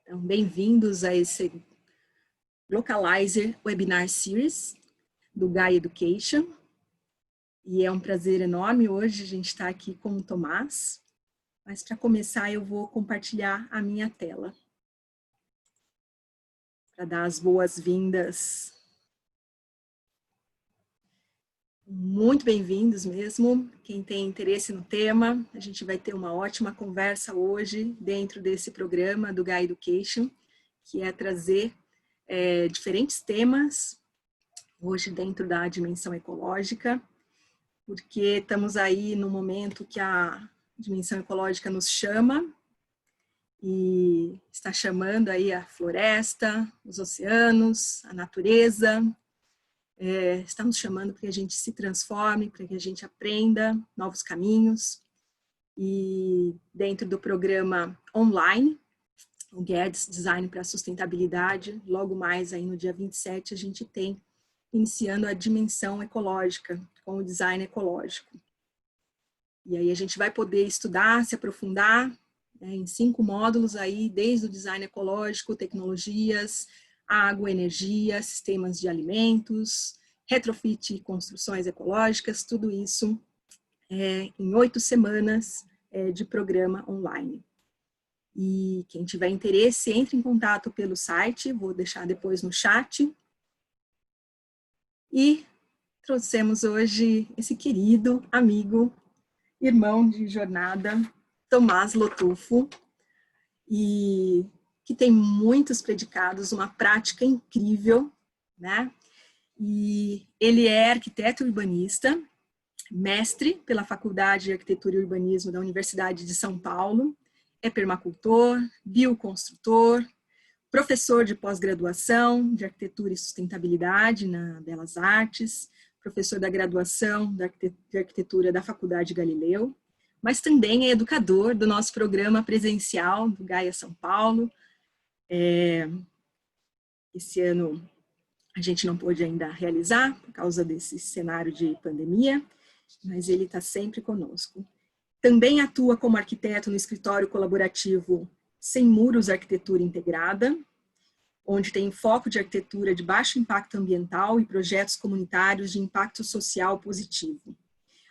Então, bem-vindos a esse Localizer Webinar Series do Gaia Education. E é um prazer enorme hoje a gente estar aqui com o Tomás. Mas para começar eu vou compartilhar a minha tela para dar as boas-vindas. Muito bem-vindos mesmo. Quem tem interesse no tema, a gente vai ter uma ótima conversa hoje dentro desse programa do Gaia Education, que é trazer diferentes temas, hoje dentro da dimensão ecológica, porque estamos aí no momento que a dimensão ecológica nos chama, e está chamando aí a floresta, os oceanos, a natureza, está nos chamando para que a gente se transforme, para que a gente aprenda novos caminhos, e dentro do programa online, o Guedes Design para a Sustentabilidade, logo mais aí no dia 27 a gente tem iniciando a dimensão ecológica, com o design ecológico. E aí a gente vai poder estudar, se aprofundar em 5 módulos aí, desde o design ecológico, tecnologias, água, energia, sistemas de alimentos, retrofit e construções ecológicas, tudo isso em 8 semanas de programa online. E quem tiver interesse, entre em contato pelo site, vou deixar depois no chat. E trouxemos hoje esse querido amigo, irmão de jornada, Tomás Lotufo, e que tem muitos predicados, uma prática incrível, né? E ele é arquiteto urbanista, mestre pela Faculdade de Arquitetura e Urbanismo da Universidade de São Paulo, é permacultor, bioconstrutor, professor de pós-graduação de Arquitetura e Sustentabilidade na Belas Artes, professor da graduação de Arquitetura da Faculdade Galileu, mas também é educador do nosso programa presencial do Gaia São Paulo. Esse ano a gente não pôde ainda realizar por causa desse cenário de pandemia, mas ele está sempre conosco. Também atua como arquiteto no escritório colaborativo Sem Muros Arquitetura Integrada, onde tem foco de arquitetura de baixo impacto ambiental e projetos comunitários de impacto social positivo.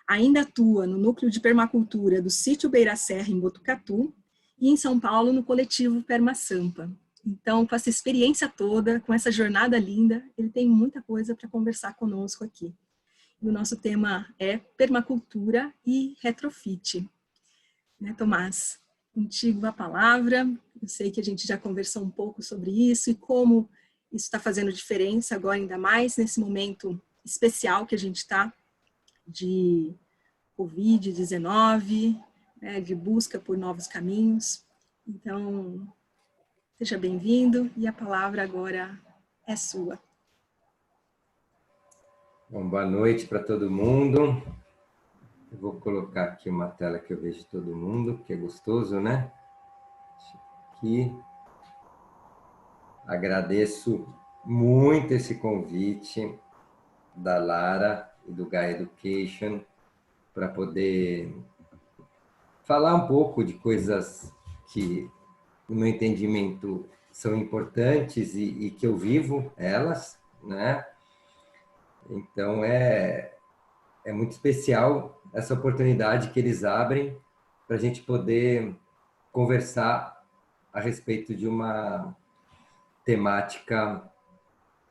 Ainda atua no núcleo de permacultura do sítio Beira Serra, em Botucatu, e em São Paulo, no coletivo Perma Sampa. Então, com essa experiência toda, com essa jornada linda, ele tem muita coisa para conversar conosco aqui. E o nosso tema é permacultura e retrofit. Né, Tomás? Contigo a palavra. Eu sei que a gente já conversou um pouco sobre isso e como isso está fazendo diferença agora, ainda mais nesse momento especial que a gente está de Covid-19, né, de busca por novos caminhos. Então, seja bem-vindo e a palavra agora é sua. Bom, boa noite para todo mundo. Eu vou colocar aqui uma tela que eu vejo todo mundo, que é gostoso, né? Aqui. Agradeço muito esse convite da Lara e do Gaia Education para poder falar um pouco de coisas que, no meu entendimento, são importantes e que eu vivo elas, né? Então, é muito especial essa oportunidade que eles abrem para a gente poder conversar a respeito de uma temática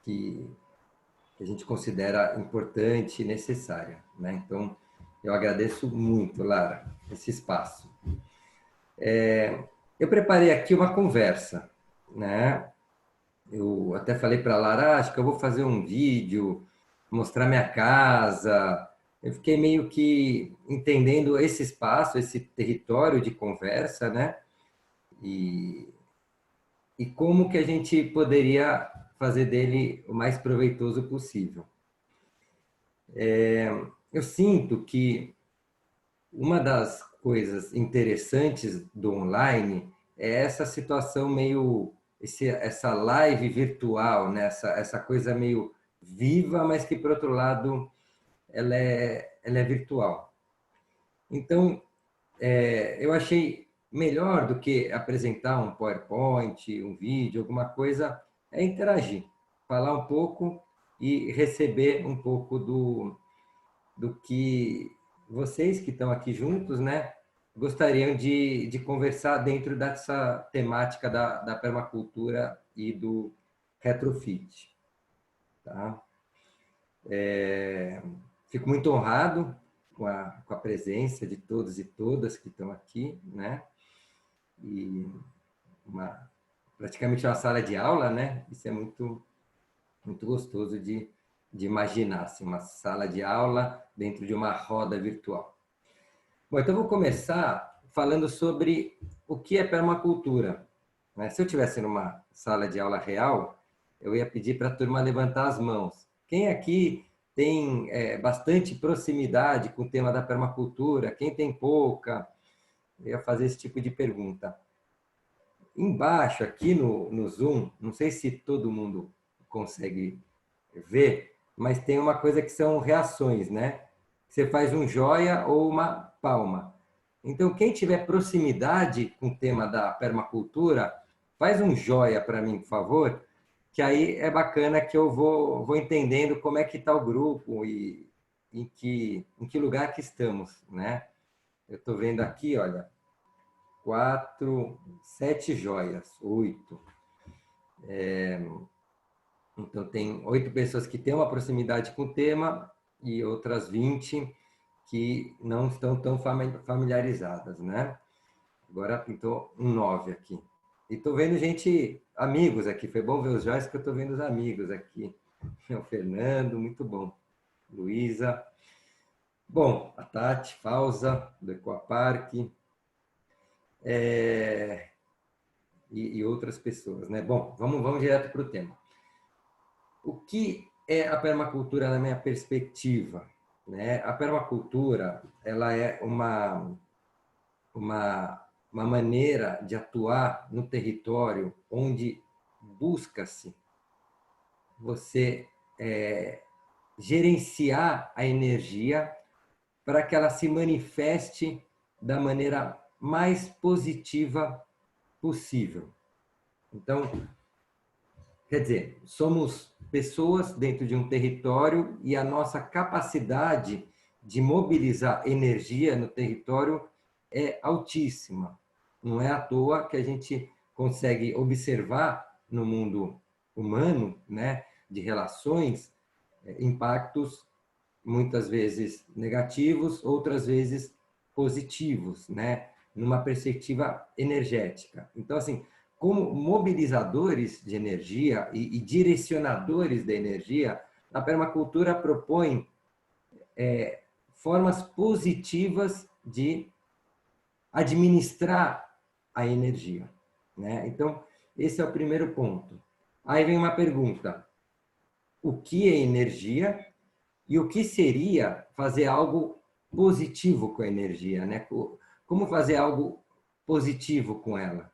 que a gente considera importante e necessária, né? Então, eu agradeço muito, Lara, esse espaço. Eu preparei aqui uma conversa, né? Eu até falei para a Lara, acho que eu vou fazer um vídeo, mostrar minha casa. Eu fiquei meio que entendendo esse espaço, esse território de conversa, né? E como que a gente poderia fazer dele o mais proveitoso possível. Eu sinto que uma das coisas interessantes do online é essa situação meio, essa live virtual, né? Essa coisa meio viva, mas que, por outro lado, ela é virtual. Então, eu achei melhor do que apresentar um PowerPoint, um vídeo, alguma coisa, é interagir, falar um pouco e receber um pouco do que vocês que estão aqui juntos, né, gostariam de conversar dentro dessa temática da permacultura e do retrofit. Tá? Fico muito honrado com a presença de todos e todas que estão aqui, né? E praticamente uma sala de aula, né? Isso é muito, muito gostoso de imaginar, assim, uma sala de aula dentro de uma roda virtual. Bom, então vou começar falando sobre o que é permacultura. Né? Se eu estivesse numa sala de aula real, eu ia pedir para a turma levantar as mãos. Quem aqui tem bastante proximidade com o tema da permacultura? Quem tem pouca? Eu ia fazer esse tipo de pergunta. Embaixo, aqui no Zoom, não sei se todo mundo consegue ver, mas tem uma coisa que são reações, né? Você faz um joia ou uma palma. Então, quem tiver proximidade com o tema da permacultura, faz um joia para mim, por favor, que aí é bacana que eu vou entendendo como é que está o grupo e em que lugar que estamos, né? Eu estou vendo aqui, olha, 4, 7 joias, 8. Então, tem 8 pessoas que têm uma proximidade com o tema e outras 20 que não estão tão familiarizadas, né? Agora pintou um 9 aqui. E estou vendo gente, amigos aqui. Foi bom ver os joias que eu estou vendo os amigos aqui. O Fernando, muito bom. Luísa. Bom, a Tati, Fausa, do Ecopark. E outras pessoas, né? Bom, vamos direto para o tema. O que é a permacultura na minha perspectiva? Né? A permacultura, ela é uma maneira de atuar no território onde busca-se você gerenciar a energia para que ela se manifeste da maneira mais positiva possível. Então, quer dizer, somos pessoas dentro de um território e a nossa capacidade de mobilizar energia no território é altíssima. Não é à toa que a gente consegue observar no mundo humano, né, de relações, impactos muitas vezes negativos, outras vezes positivos, né, numa perspectiva energética. Então, assim, como mobilizadores de energia e direcionadores da energia, a permacultura propõe formas positivas de administrar a energia, né? Então, esse é o primeiro ponto. Aí vem uma pergunta: o que é energia e o que seria fazer algo positivo com a energia, né? Como fazer algo positivo com ela?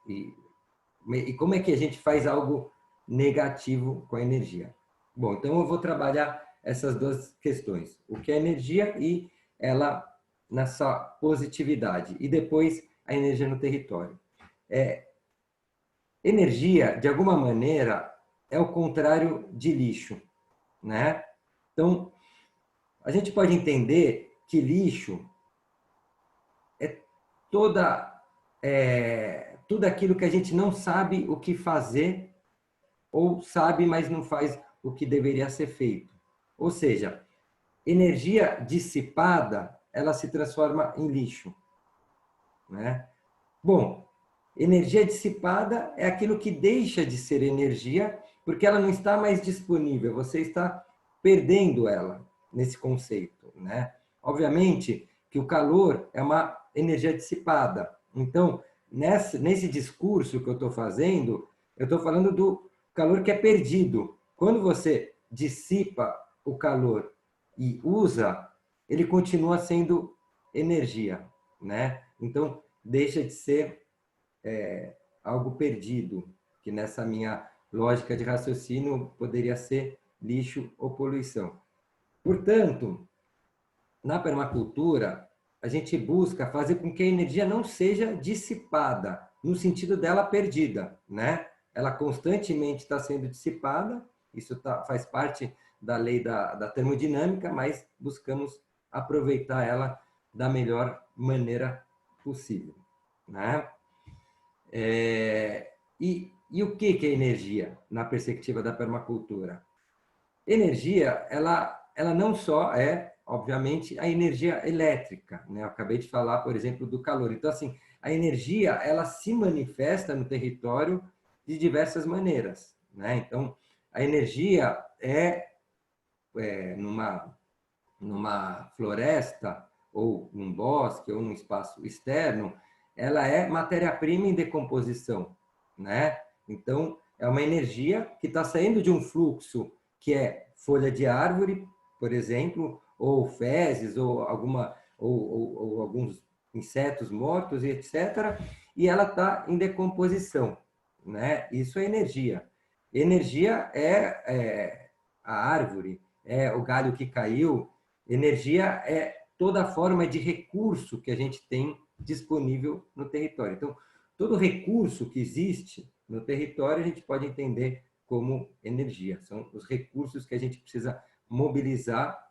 E como é que a gente faz algo negativo com a energia? Bom, então eu vou trabalhar essas duas questões. O que é energia e ela na sua positividade. E depois a energia no território. Energia, de alguma maneira, é o contrário de lixo, né? Então, a gente pode entender que lixo é tudo aquilo que a gente não sabe o que fazer ou sabe, mas não faz o que deveria ser feito. Ou seja, energia dissipada, ela se transforma em lixo, né? Bom, energia dissipada é aquilo que deixa de ser energia porque ela não está mais disponível, você está perdendo ela nesse conceito, né? Obviamente que o calor é uma energia dissipada. Então, nesse discurso que eu estou fazendo, eu estou falando do calor que é perdido. Quando você dissipa o calor e usa, ele continua sendo energia, né? Então, deixa de ser algo perdido, que nessa minha lógica de raciocínio poderia ser lixo ou poluição. Portanto, na permacultura, a gente busca fazer com que a energia não seja dissipada, no sentido dela perdida, né? Ela constantemente está sendo dissipada, isso faz parte da lei da termodinâmica, mas buscamos aproveitar ela da melhor maneira possível, né? E o que é energia, na perspectiva da permacultura? Energia, ela não só é, obviamente, a energia elétrica, né? Eu acabei de falar, por exemplo, do calor. Então, assim, a energia, ela se manifesta no território de diversas maneiras, né? Então, a energia numa floresta, ou num bosque, ou num espaço externo, ela é matéria-prima em decomposição, né? Então, é uma energia que está saindo de um fluxo que é folha de árvore, por exemplo, ou fezes, ou alguns insetos mortos, e etc. E ela está em decomposição, né? Isso é energia. Energia é a árvore, é o galho que caiu. Energia é toda forma de recurso que a gente tem disponível no território. Então, todo recurso que existe no território a gente pode entender como energia. São os recursos que a gente precisa mobilizar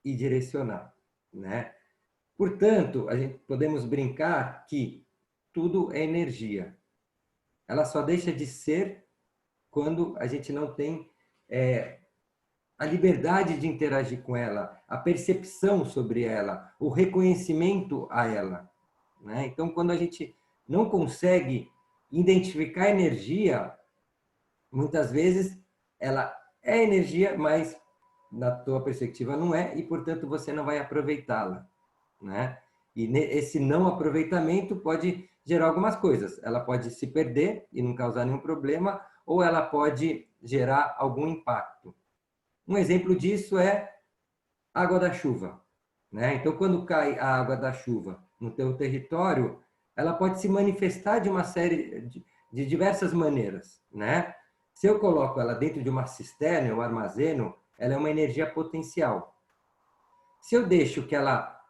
e direcionar, né? Portanto, a gente podemos brincar que tudo é energia. Ela só deixa de ser quando a gente não tem a liberdade de interagir com ela, a percepção sobre ela, o reconhecimento a ela, né? Então, quando a gente não consegue identificar energia, muitas vezes ela é energia, mas na tua perspectiva não é, e portanto você não vai aproveitá-la, né? E esse não aproveitamento pode gerar algumas coisas. Ela pode se perder e não causar nenhum problema, ou ela pode gerar algum impacto. Um exemplo disso é a água da chuva, né? Então, quando cai a água da chuva no teu território, ela pode se manifestar de uma série de diversas maneiras, né? Se eu coloco ela dentro de uma cisterna, eu armazeno, ela é uma energia potencial. Se eu deixo que ela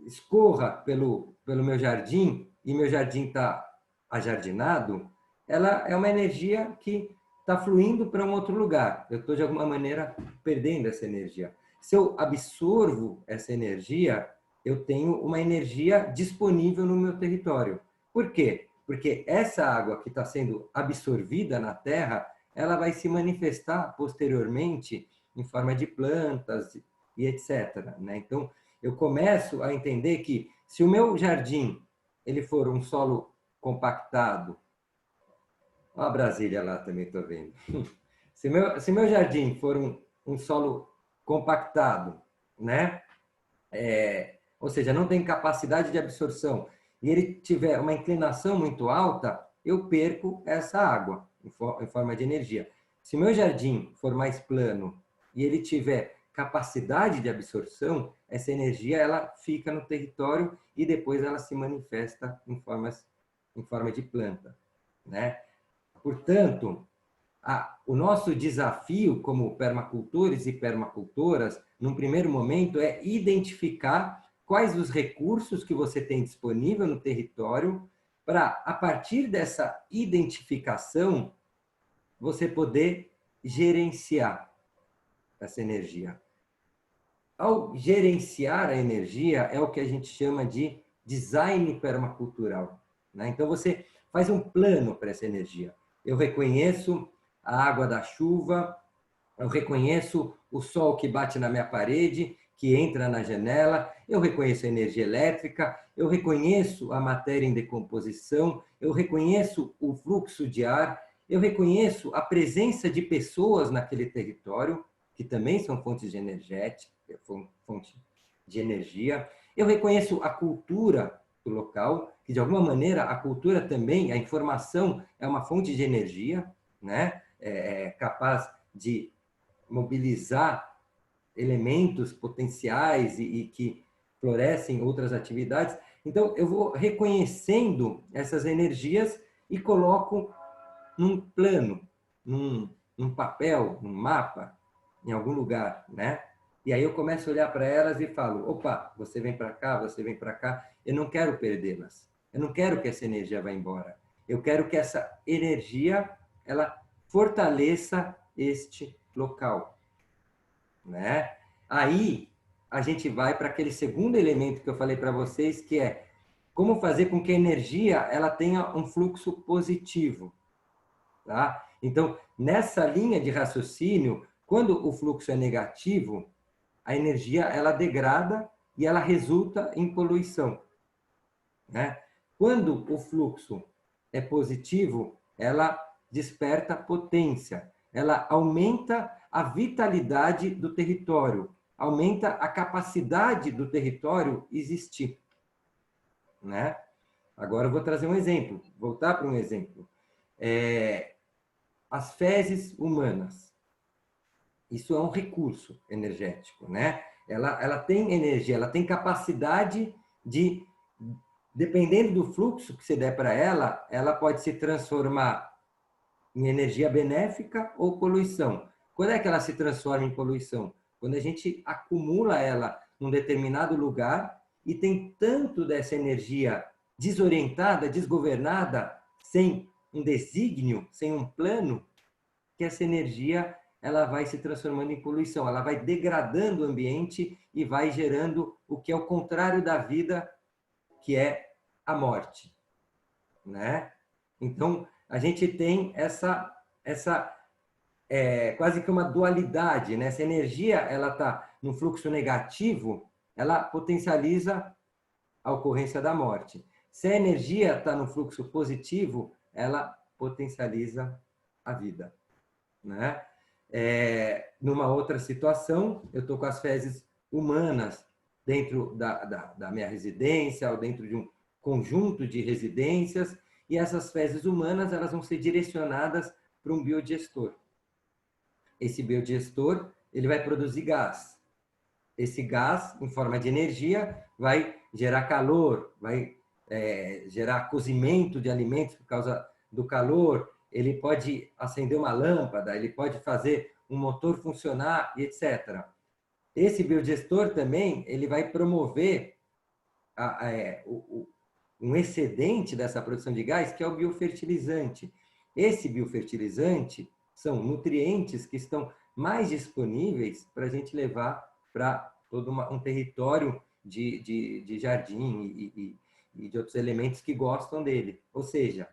escorra pelo meu jardim e meu jardim está ajardinado, ela é uma energia que está fluindo para um outro lugar. Eu estou, de alguma maneira, perdendo essa energia. Se eu absorvo essa energia, eu tenho uma energia disponível no meu território. Por quê? Porque essa água que está sendo absorvida na terra, ela vai se manifestar posteriormente em forma de plantas e etc., né? Então, eu começo a entender que se o meu jardim ele for um solo compactado, ó a Brasília lá também estou vendo. Se meu jardim for um solo compactado, né? Ou seja, não tem capacidade de absorção, e ele tiver uma inclinação muito alta, eu perco essa água em forma de energia. Se meu jardim for mais plano e ele tiver capacidade de absorção, essa energia ela fica no território e depois ela se manifesta em forma de planta, né? Portanto, o nosso desafio como permacultores e permacultoras, num primeiro momento, é identificar quais os recursos que você tem disponível no território para, a partir dessa identificação, você poder gerenciar essa energia. Ao gerenciar a energia, é o que a gente chama de design permacultural, né? Então, você faz um plano para essa energia. Eu reconheço a água da chuva, eu reconheço o sol que bate na minha parede, que entra na janela, eu reconheço a energia elétrica, eu reconheço a matéria em decomposição, eu reconheço o fluxo de ar, eu reconheço a presença de pessoas naquele território, que também são fontes de fonte de energia. Eu reconheço a cultura do local, que de alguma maneira a cultura também, a informação é uma fonte de energia, né? É capaz de mobilizar elementos potenciais e que florescem outras atividades. Então, eu vou reconhecendo essas energias e coloco num plano, num papel, num mapa, em algum lugar, né? E aí eu começo a olhar para elas e falo, opa, você vem para cá, você vem para cá, eu não quero perdê-las. Eu não quero que essa energia vá embora. Eu quero que essa energia, ela fortaleça este local, né? Aí a gente vai para aquele segundo elemento que eu falei para vocês, que é como fazer com que a energia ela tenha um fluxo positivo, tá? Então, nessa linha de raciocínio, quando o fluxo é negativo, a energia ela degrada e ela resulta em poluição, né? Quando o fluxo é positivo, ela desperta potência, ela aumenta a vitalidade do território, aumenta a capacidade do território existir, né? Agora eu vou trazer um exemplo, voltar para um exemplo. As fezes humanas. Isso é um recurso energético, né? Ela tem energia, ela tem capacidade de, dependendo do fluxo que você der para ela pode se transformar em energia benéfica ou poluição. Quando é que ela se transforma em poluição? Quando a gente acumula ela num determinado lugar e tem tanto dessa energia desorientada, desgovernada, sem um desígnio, sem um plano, que essa energia ela vai se transformando em poluição, ela vai degradando o ambiente e vai gerando o que é o contrário da vida, que é a morte, né? Então, a gente tem essa quase que uma dualidade, né? Se a energia ela está no fluxo negativo, ela potencializa a ocorrência da morte. Se a energia está no fluxo positivo, ela potencializa a vida, né? Numa outra situação, eu estou com as fezes humanas dentro da minha residência ou dentro de um conjunto de residências e essas fezes humanas elas vão ser direcionadas para um biodigestor. Esse biodigestor ele vai produzir gás. Esse gás, em forma de energia, vai gerar calor, vai gerar cozimento de alimentos por causa do calor, ele pode acender uma lâmpada, ele pode fazer um motor funcionar, e etc. Esse biodigestor também ele vai promover um excedente dessa produção de gás, que é o biofertilizante. Esse biofertilizante são nutrientes que estão mais disponíveis para a gente levar para todo um território de jardim e de outros elementos que gostam dele. Ou seja,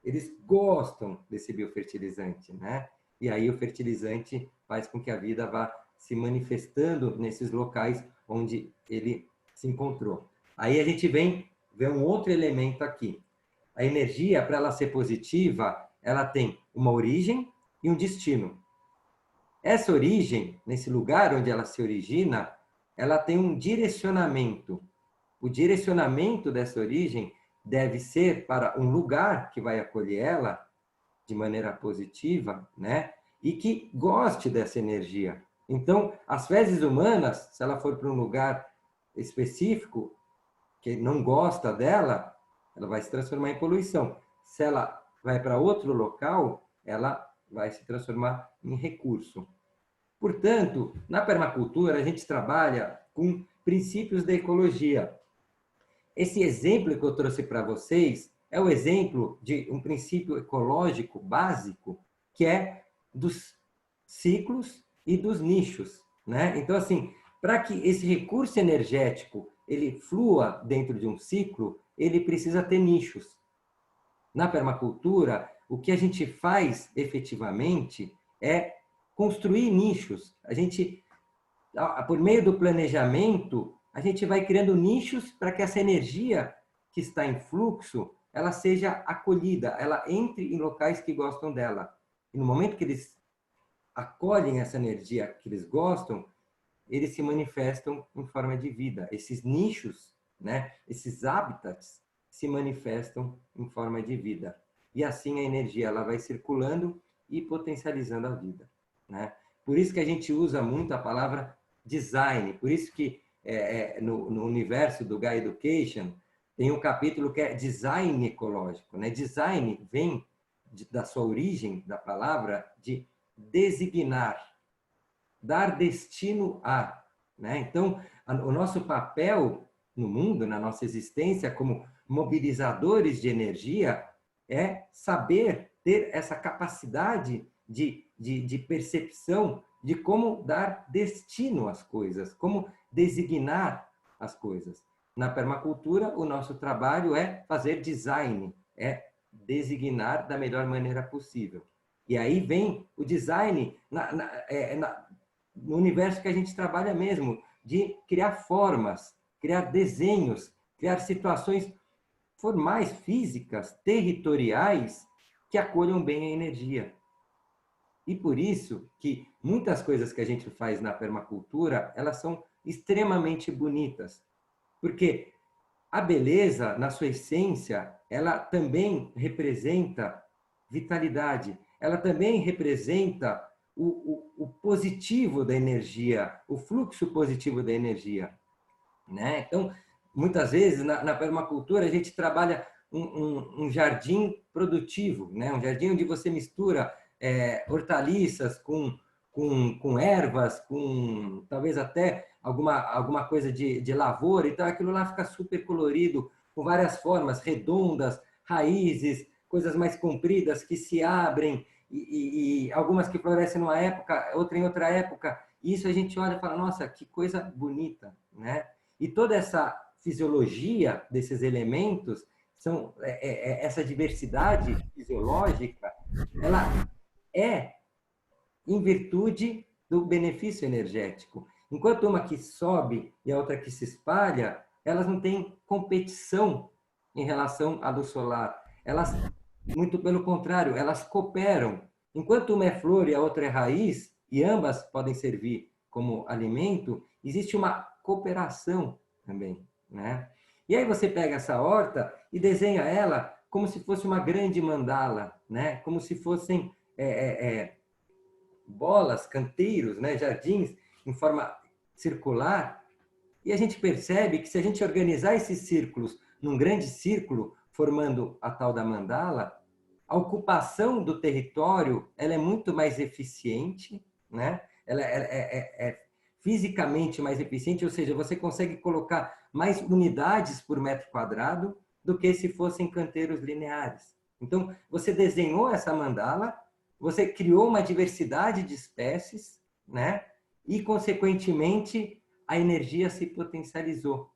eles gostam desse biofertilizante, né? E aí o fertilizante faz com que a vida vá se manifestando nesses locais onde ele se encontrou. Aí a gente vê um outro elemento aqui. A energia, para ela ser positiva, ela tem uma origem e um destino. Essa origem, nesse lugar onde ela se origina, ela tem um direcionamento. O direcionamento dessa origem deve ser para um lugar que vai acolher ela de maneira positiva, né? E que goste dessa energia. Então, as fezes humanas, se ela for para um lugar específico que não gosta dela, ela vai se transformar em poluição. Se ela vai para outro local, ela vai se transformar em recurso. Portanto, na permacultura, a gente trabalha com princípios da ecologia. Esse exemplo que eu trouxe para vocês é o exemplo de um princípio ecológico básico, que é dos ciclos e dos nichos, né? Então, assim, para que esse recurso energético ele flua dentro de um ciclo, ele precisa ter nichos. Na permacultura, o que a gente faz efetivamente é construir nichos. A gente, por meio do planejamento, a gente vai criando nichos para que essa energia que está em fluxo, ela seja acolhida, ela entre em locais que gostam dela. E no momento que eles acolhem essa energia que eles gostam, eles se manifestam em forma de vida. Esses nichos, né, esses habitats, se manifestam em forma de vida. E assim a energia ela vai circulando e potencializando a vida, né? Por isso que a gente usa muito a palavra design, por isso que no universo do Gaia Education tem um capítulo que é design ecológico, né? Design vem da sua origem, da palavra, de designar, dar destino a. né? Então, o nosso papel no mundo, na nossa existência como mobilizadores de energia, é saber ter essa capacidade de percepção de como dar destino às coisas, como designar as coisas. Na permacultura, o nosso trabalho é fazer design, é designar da melhor maneira possível. E aí vem o design no universo que a gente trabalha mesmo, de criar formas, criar desenhos, criar situações formais, físicas, territoriais, que acolham bem a energia. E por isso que muitas coisas que a gente faz na permacultura, elas são extremamente bonitas. Porque a beleza, na sua essência, ela também representa vitalidade, ela também representa o positivo da energia, o fluxo positivo da energia, né? Então, muitas vezes, na permacultura, a gente trabalha um jardim produtivo, né? Um jardim onde você mistura hortaliças com ervas, com talvez até alguma coisa de lavoura, então aquilo lá fica super colorido, com várias formas, redondas, raízes, coisas mais compridas que se abrem, e algumas que florescem numa época, outra em outra época. E isso a gente olha e fala, nossa, que coisa bonita, né? E toda essa fisiologia desses elementos, essa diversidade fisiológica, ela é em virtude do benefício energético. Enquanto uma que sobe e a outra que se espalha, elas não têm competição em relação à luz solar. Elas, muito pelo contrário, elas cooperam. Enquanto uma é flor e a outra é raiz, e ambas podem servir como alimento, existe uma cooperação também, né? E aí você pega essa horta e desenha ela como se fosse uma grande mandala, né? Como se fossem bolas, canteiros, né? Jardins em forma circular. E a gente percebe que se a gente organizar esses círculos num grande círculo, formando a tal da mandala, a ocupação do território ela é muito mais eficiente, né? Ela é fisicamente mais eficiente, ou seja, você consegue colocar mais unidades por metro quadrado do que se fossem canteiros lineares. Então, você desenhou essa mandala, você criou uma diversidade de espécies, né? E, consequentemente, a energia se potencializou,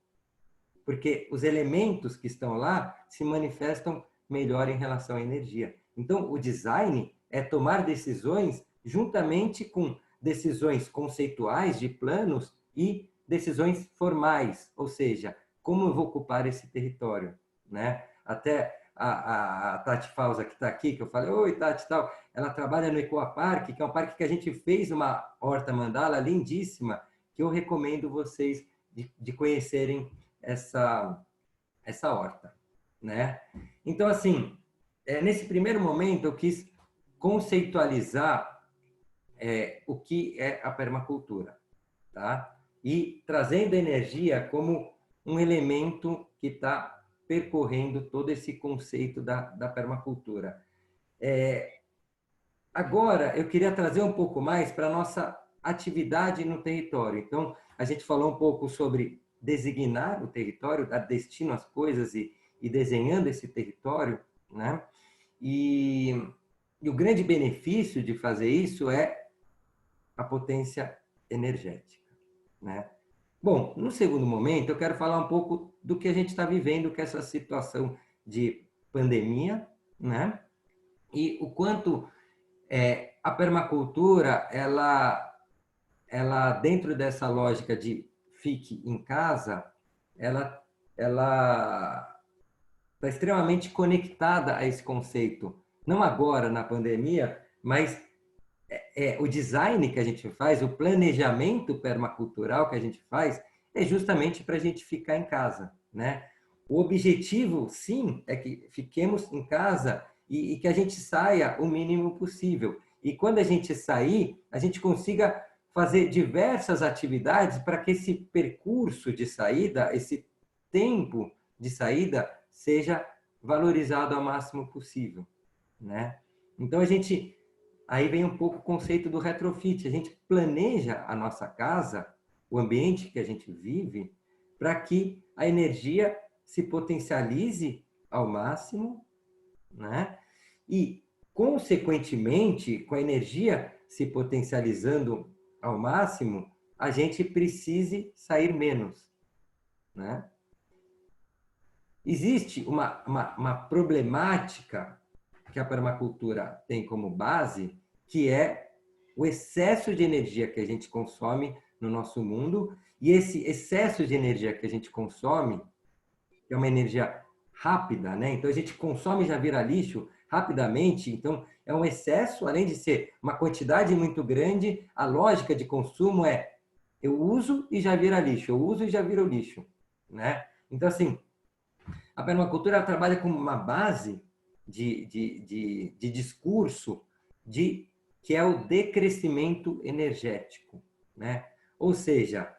porque os elementos que estão lá se manifestam melhor em relação à energia. Então, o design é tomar decisões juntamente com decisões conceituais de planos e decisões formais, ou seja, como eu vou ocupar esse território, né? Até a Tati Fausa, que está aqui, que eu falei, oi, Tati, tal, ela trabalha no Ecoa Parque, que é um parque que a gente fez uma horta mandala lindíssima, que eu recomendo vocês de conhecerem essa horta, né? Então, assim, nesse primeiro momento eu quis conceitualizar o que é a permacultura, tá? E trazendo a energia como um elemento que está percorrendo todo esse conceito da permacultura. Agora, eu queria trazer um pouco mais para a nossa atividade no território. Então, a gente falou um pouco sobre designar o território, dar destino às coisas e desenhando esse território, né? E o grande benefício de fazer isso é a potência energética, né? Bom, no segundo momento, eu quero falar um pouco do que a gente está vivendo, que é essa situação de pandemia, né? E o quanto a permacultura, ela dentro dessa lógica de fique em casa, ela está extremamente conectada a esse conceito. Não agora na pandemia, mas o design que a gente faz, o planejamento permacultural que a gente faz, é justamente para a gente ficar em casa, né? O objetivo, sim, é que fiquemos em casa e que a gente saia o mínimo possível. E quando a gente sair, a gente consiga fazer diversas atividades para que esse percurso de saída, esse tempo de saída, seja valorizado ao máximo possível, né? Então, aí vem um pouco o conceito do retrofit. A gente planeja a nossa casa o ambiente que a gente vive, para que a energia se potencialize ao máximo, né? E, consequentemente, com a energia se potencializando ao máximo, a gente precise sair menos, né? Existe uma problemática que a permacultura tem como base, que é o excesso de energia que a gente consome no nosso mundo, e esse excesso de energia que a gente consome, que é uma energia rápida, né? Então a gente consome e já vira lixo rapidamente, então é um excesso, além de ser uma quantidade muito grande, a lógica de consumo é eu uso e já vira lixo, eu uso e já vira lixo, né? Então assim, a permacultura trabalha com uma base de discurso que é o decrescimento energético, né? Ou seja,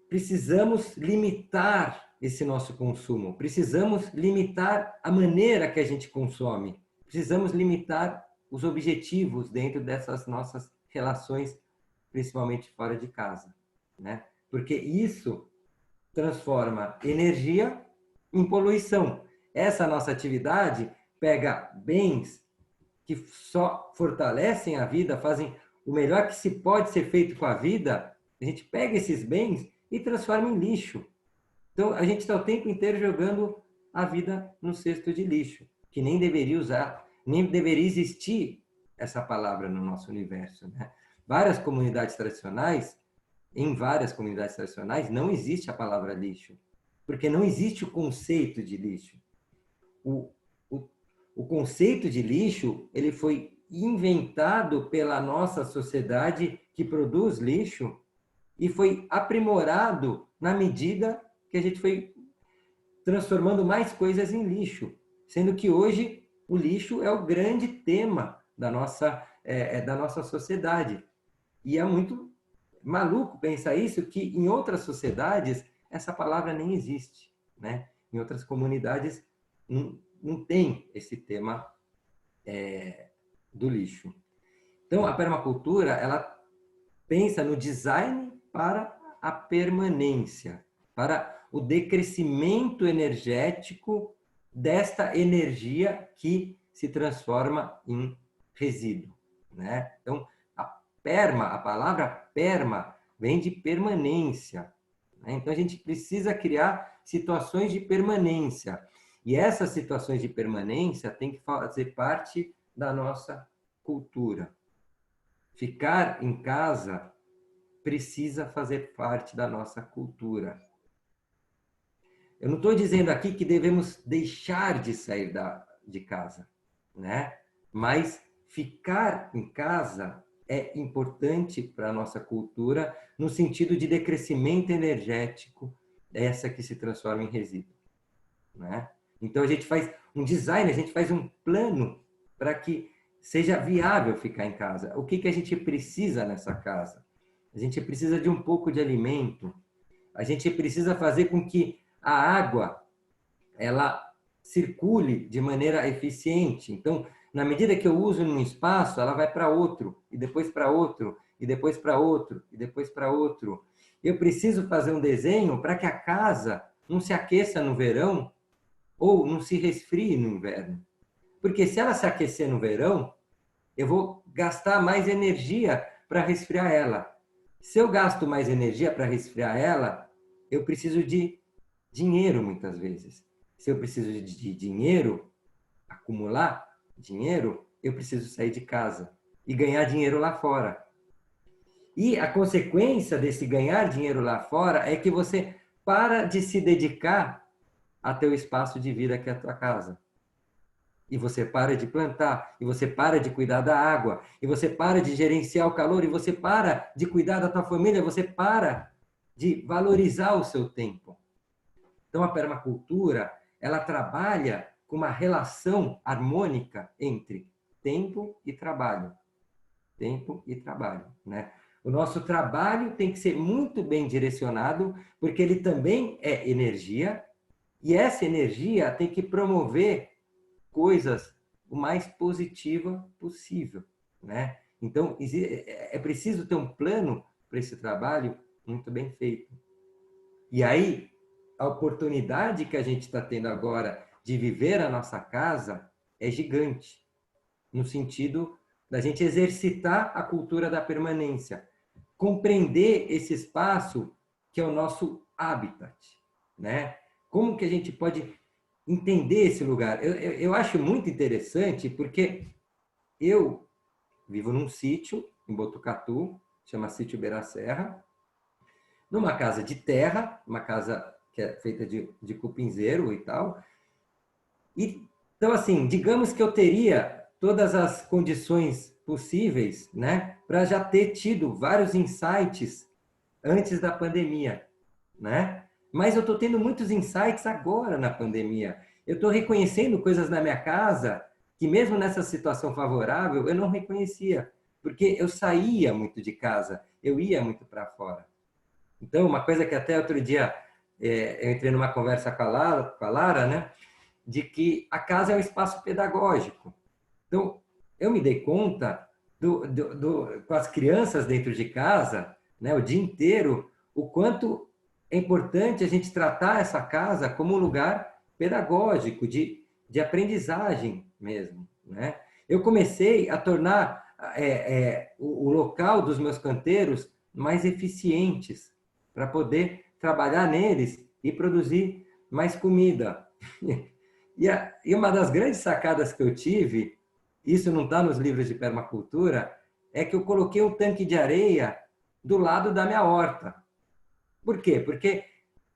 precisamos limitar esse nosso consumo, precisamos limitar a maneira que a gente consome, precisamos limitar os objetivos dentro dessas nossas relações, principalmente fora de casa, né? Porque isso transforma energia em poluição. Essa nossa atividade pega bens que só fortalecem a vida, fazem o melhor que se pode ser feito com a vida, a gente pega esses bens e transforma em lixo. Então, a gente está o tempo inteiro jogando a vida no cesto de lixo, que nem deveria usar, nem deveria existir essa palavra no nosso universo, né? Várias comunidades tradicionais, em várias comunidades tradicionais, não existe a palavra lixo, porque não existe o conceito de lixo. O, o, o conceito de lixo, ele foi inventado pela nossa sociedade que produz lixo e foi aprimorado na medida que a gente foi transformando mais coisas em lixo, sendo que hoje o lixo é o grande tema da nossa sociedade. E é muito maluco pensar isso, que em outras sociedades essa palavra nem existe, né? Em outras comunidades não tem esse tema do lixo. Então, a permacultura, ela pensa no design para a permanência, para o decrescimento energético desta energia que se transforma em resíduo, né? Então, a palavra perma vem de permanência, né? Então a gente precisa criar situações de permanência. E essas situações de permanência têm que fazer parte da nossa cultura. Ficar em casa precisa fazer parte da nossa cultura. Eu não estou dizendo aqui que devemos deixar de sair de casa, né? Mas ficar em casa é importante para a nossa cultura no sentido de decrescimento energético, essa que se transforma em resíduo, né? Então a gente faz um design, a gente faz um plano para que seja viável ficar em casa. O que a gente precisa nessa casa? A gente precisa de um pouco de alimento, a gente precisa fazer com que a água ela circule de maneira eficiente. Então, na medida que eu uso num espaço, ela vai para outro, e depois para outro, e depois para outro, e depois para outro. Eu preciso fazer um desenho para que a casa não se aqueça no verão ou não se resfrie no inverno. Porque se ela se aquecer no verão, eu vou gastar mais energia para resfriar ela. Se eu gasto mais energia para resfriar ela, eu preciso de dinheiro muitas vezes. Se eu preciso de dinheiro, acumular dinheiro, eu preciso sair de casa e ganhar dinheiro lá fora. E a consequência desse ganhar dinheiro lá fora é que você para de se dedicar a teu espaço de vida que é a tua casa. E você para de plantar, e você para de cuidar da água, e você para de gerenciar o calor, e você para de cuidar da tua família, você para de valorizar o seu tempo. Então a permacultura, ela trabalha com uma relação harmônica entre tempo e trabalho. Tempo e trabalho, né? O nosso trabalho tem que ser muito bem direcionado, porque ele também é energia, e essa energia tem que promover coisas o mais positiva possível, né? Então, é preciso ter um plano para esse trabalho muito bem feito. E aí, a oportunidade que a gente está tendo agora de viver a nossa casa é gigante, no sentido da gente exercitar a cultura da permanência, compreender esse espaço que é o nosso habitat, né? Como que a gente pode entender esse lugar? Eu acho muito interessante porque eu vivo num sítio em Botucatu, chama Sítio Beira Serra, numa casa de terra, uma casa que é feita de cupinzeiro e tal. E, então, assim, digamos que eu teria todas as condições possíveis, né, para já ter tido vários insights antes da pandemia, né? Mas eu estou tendo muitos insights agora na pandemia. Eu estou reconhecendo coisas na minha casa que mesmo nessa situação favorável eu não reconhecia, porque eu saía muito de casa, eu ia muito para fora. Então, uma coisa que até outro dia eu entrei numa conversa com a Lara, né, de que a casa é um espaço pedagógico. Então, eu me dei conta com as crianças dentro de casa, né, o dia inteiro, o quanto é importante a gente tratar essa casa como um lugar pedagógico, de aprendizagem mesmo, né? Eu comecei a tornar o local dos meus canteiros mais eficientes, para poder trabalhar neles e produzir mais comida. E uma das grandes sacadas que eu tive, isso não está nos livros de permacultura, é que eu coloquei um tanque de areia do lado da minha horta. Por quê? Porque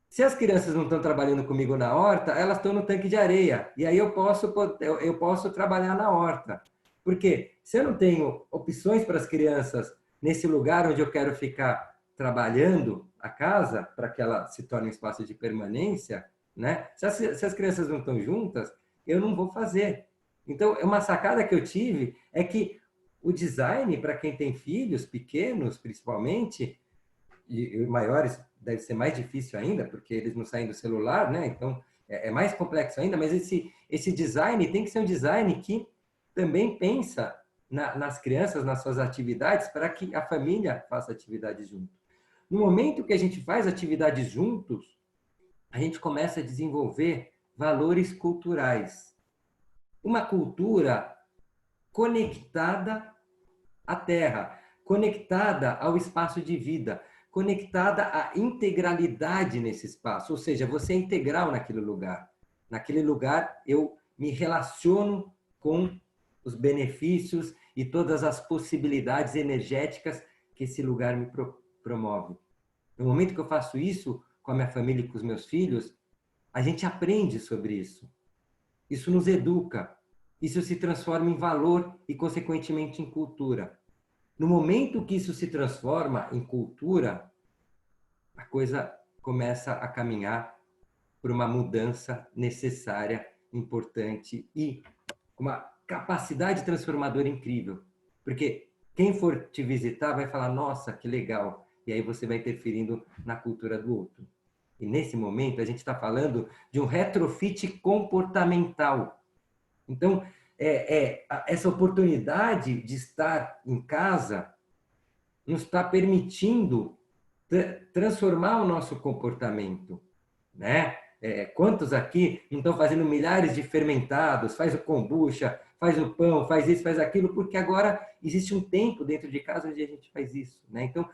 se as crianças não estão trabalhando comigo na horta, elas estão no tanque de areia. E aí eu posso trabalhar na horta. Porque se eu não tenho opções para as crianças nesse lugar onde eu quero ficar trabalhando a casa, para que ela se torne um espaço de permanência, né? Se as crianças não estão juntas, eu não vou fazer. Então, uma sacada que eu tive é que o design, para quem tem filhos pequenos, principalmente, e maiores deve ser mais difícil ainda, porque eles não saem do celular, né? Então, é mais complexo ainda, mas esse design tem que ser um design que também pensa nas crianças, nas suas atividades, para que a família faça atividade junto. No momento que a gente faz atividades juntos, a gente começa a desenvolver valores culturais. Uma cultura conectada à terra, conectada ao espaço de vida, conectada à integralidade nesse espaço, ou seja, você é integral naquele lugar. Naquele lugar eu me relaciono com os benefícios e todas as possibilidades energéticas que esse lugar me promove. No momento que eu faço isso com a minha família e com os meus filhos, a gente aprende sobre isso. Isso nos educa. Isso se transforma em valor e, consequentemente, em cultura. No momento que isso se transforma em cultura, a coisa começa a caminhar por uma mudança necessária, importante e uma capacidade transformadora incrível. Porque quem for te visitar vai falar, nossa, que legal. E aí você vai interferindo na cultura do outro. E nesse momento a gente está falando de um retrofit comportamental. Então, essa oportunidade de estar em casa nos está permitindo transformar o nosso comportamento, né? Quantos aqui não estão fazendo milhares de fermentados, faz o kombucha, faz o pão, faz isso, faz aquilo, porque agora existe um tempo dentro de casa onde a gente faz isso, né? Então,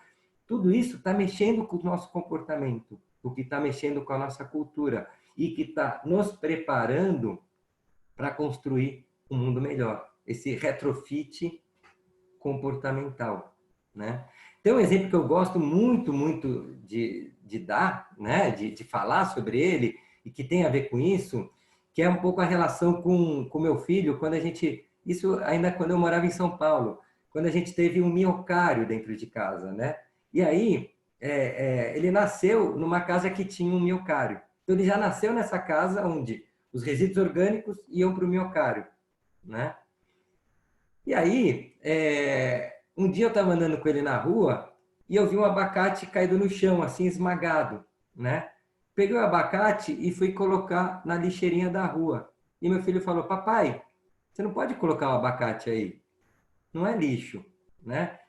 tudo isso está mexendo com o nosso comportamento, o que está mexendo com a nossa cultura e que está nos preparando para construir um mundo melhor. Esse retrofit comportamental, né? Tem um exemplo que eu gosto muito, muito de dar, né? de falar sobre ele, e que tem a ver com isso, que é um pouco a relação com meu filho, quando a gente... Isso ainda quando eu morava em São Paulo, quando a gente teve um miocário dentro de casa, né? E aí, ele nasceu numa casa que tinha um miocário. Então, ele já nasceu nessa casa onde os resíduos orgânicos iam para o miocário, né? E aí, um dia eu estava andando com ele na rua e eu vi um abacate caído no chão, assim, esmagado, né? Peguei o abacate e fui colocar na lixeirinha da rua. E meu filho falou, papai, você não pode colocar o abacate aí. Não é lixo, né?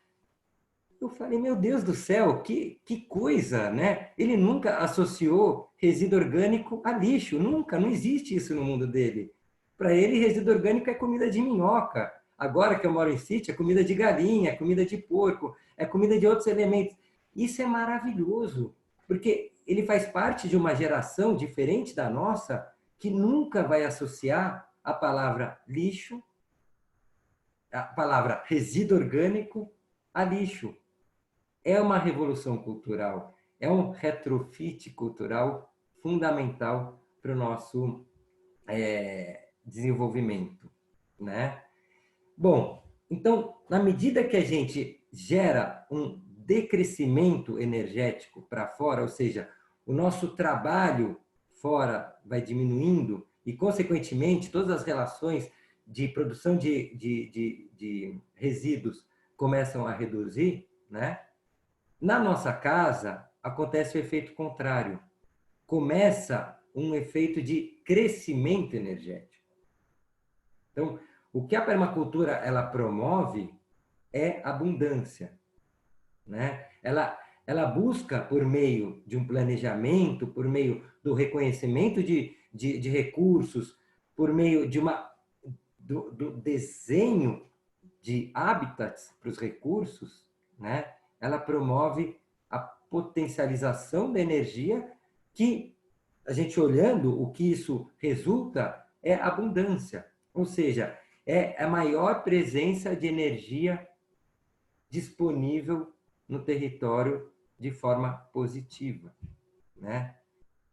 eu falei, meu Deus do céu, que coisa, né? Ele nunca associou resíduo orgânico a lixo, nunca, não existe isso no mundo dele. Para ele, resíduo orgânico é comida de minhoca. Agora que eu moro em sítio, é comida de galinha, é comida de porco, é comida de outros elementos. Isso é maravilhoso, porque ele faz parte de uma geração diferente da nossa, que nunca vai associar a palavra lixo, a palavra resíduo orgânico a lixo. É uma revolução cultural, é um retrofit cultural fundamental para o nosso desenvolvimento, né? Bom, então, na medida que a gente gera um decrescimento energético para fora, ou seja, o nosso trabalho fora vai diminuindo e, consequentemente, todas as relações de produção de resíduos começam a reduzir, né? Na nossa casa, acontece o efeito contrário. Começa um efeito de crescimento energético. Então, o que a permacultura ela promove é abundância, né? Ela busca, por meio de um planejamento, por meio do reconhecimento de recursos, por meio do desenho de hábitats para os recursos, né? Ela promove a potencialização da energia que, a gente olhando, o que isso resulta é abundância. Ou seja, é a maior presença de energia disponível no território de forma positiva, né?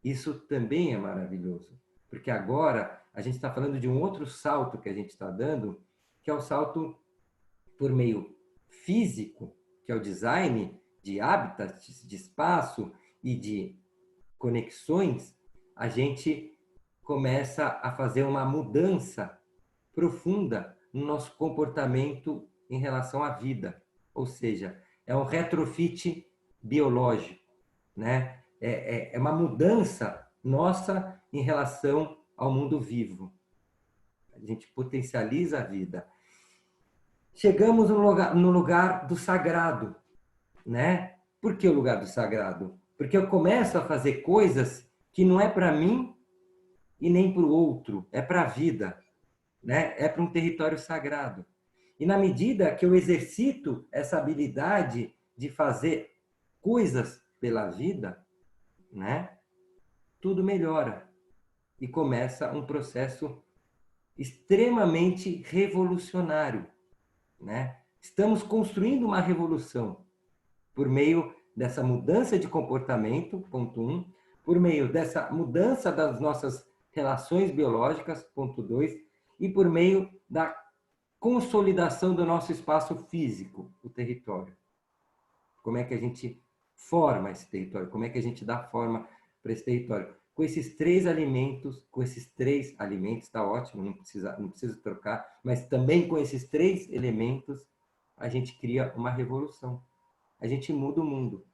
Isso também é maravilhoso, porque agora a gente está falando de um outro salto que a gente está dando, que é o salto por meio físico, que é o design de hábitats, de espaço e de conexões. A gente começa a fazer uma mudança profunda no nosso comportamento em relação à vida. Ou seja, é um retrofit biológico, né? É uma mudança nossa em relação ao mundo vivo. A gente potencializa a vida. Chegamos no lugar do sagrado, né? Por que o lugar do sagrado? Porque eu começo a fazer coisas que não é para mim e nem para o outro, é para a vida, né? É para um território sagrado. E na medida que eu exercito essa habilidade de fazer coisas pela vida, né? Tudo melhora e começa um processo extremamente revolucionário, né? Estamos construindo uma revolução por meio dessa mudança de comportamento, ponto 1, por meio dessa mudança das nossas relações biológicas, ponto 2, e por meio da consolidação do nosso espaço físico, o território. Como é que a gente forma esse território? Como é que a gente dá forma para esse território? Com esses três alimentos, está ótimo, não precisa trocar, mas também com esses três elementos, a gente cria uma revolução. A gente muda o mundo.